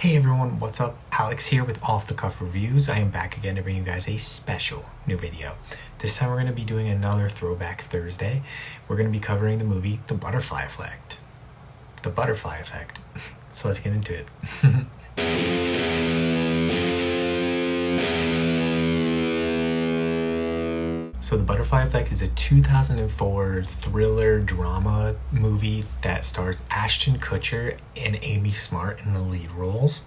Hey everyone, what's up? Alex here with Off the Cuff Reviews. I am back again to bring you guys a special new video. This time we're going to be doing another Throwback Thursday. We're going to be covering the movie The Butterfly Effect. The Butterfly Effect. So let's get into it. So The Butterfly Effect is a 2004 thriller drama movie that stars Ashton Kutcher and Amy Smart in the lead roles.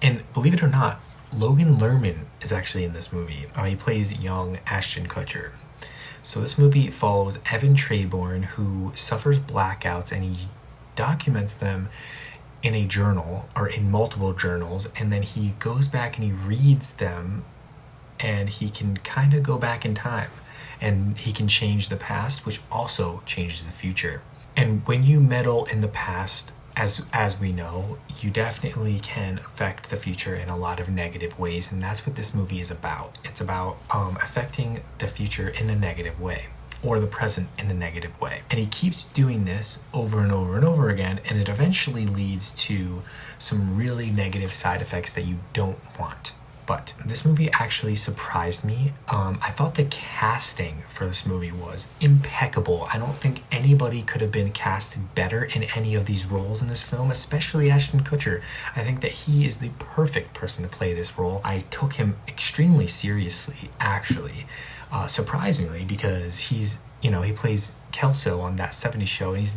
And believe it or not, Logan Lerman is actually in this movie. He plays young Ashton Kutcher. So this movie follows Evan Treborn, who suffers blackouts, and he documents them in a journal, or in multiple journals, and then he goes back and he reads them, and he can kind of go back in time. And he can change the past, which also changes the future. And when you meddle in the past, as we know, you definitely can affect the future in a lot of negative ways, and that's what this movie is about. It's about affecting the future in a negative way, or the present in a negative way. And he keeps doing this over and over and over again, and it eventually leads to some really negative side effects that you don't want. But this movie actually surprised me. I thought the casting for this movie was impeccable. I don't think anybody could have been casted better in any of these roles in this film, especially Ashton Kutcher. I think that he is the perfect person to play this role. I took him extremely seriously, actually, surprisingly, because he plays Kelso on That 70s Show, and he's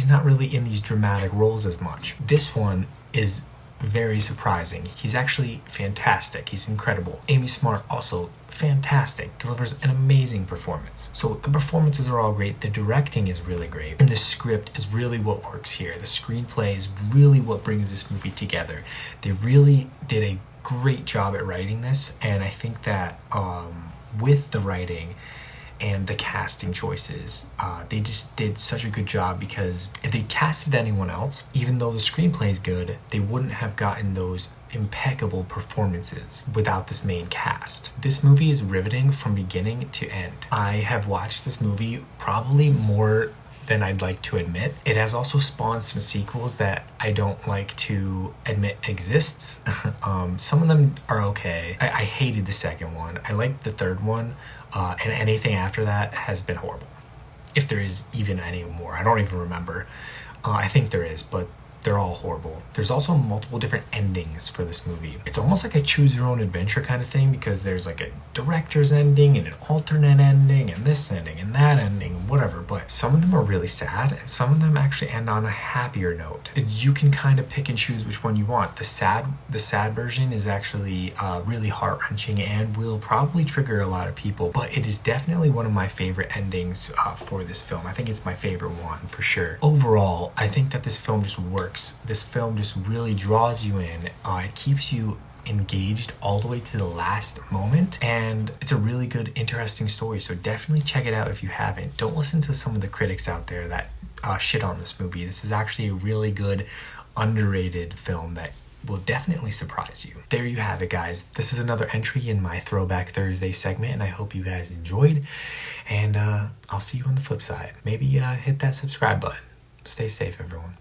not really in these dramatic roles as much. This one is very surprising. He's actually fantastic. He's incredible. Amy Smart, also fantastic, delivers an amazing performance. So the performances are all great. The directing is really great, and the script is really what works here. The screenplay is really what brings this movie together. They really did a great job at writing this, and I think that with the writing and the casting choices, they just did such a good job, because if they casted anyone else, even though the screenplay is good, they wouldn't have gotten those impeccable performances without this main cast. This movie is riveting from beginning to end. I have watched this movie probably more than I'd like to admit. It has also spawned some sequels that I don't like to admit exists. Some of them are okay. I hated the second one. I liked the third one, and anything after that has been horrible. If there is even any more, I don't even remember. I think there is, but they're all horrible. There's also multiple different endings for this movie. It's almost like a choose your own adventure kind of thing, because there's like a director's ending and an alternate ending and this ending and that ending, whatever. But some of them are really sad, and some of them actually end on a happier note. You can kind of pick and choose which one you want. The sad version is actually really heart-wrenching and will probably trigger a lot of people, but it is definitely one of my favorite endings for this film. I think it's my favorite one for sure. Overall, I think that this film just works. This film just really draws you in. It keeps you engaged all the way to the last moment, and it's a really good, interesting story. So definitely check it out if you haven't. Don't listen to some of the critics out there that shit on this movie. This is actually a really good, underrated film that will definitely surprise you. There you have it, guys. This is another entry in my Throwback Thursday segment, and I hope you guys enjoyed, and I'll see you on the flip side. Maybe hit that subscribe button. Stay safe, everyone.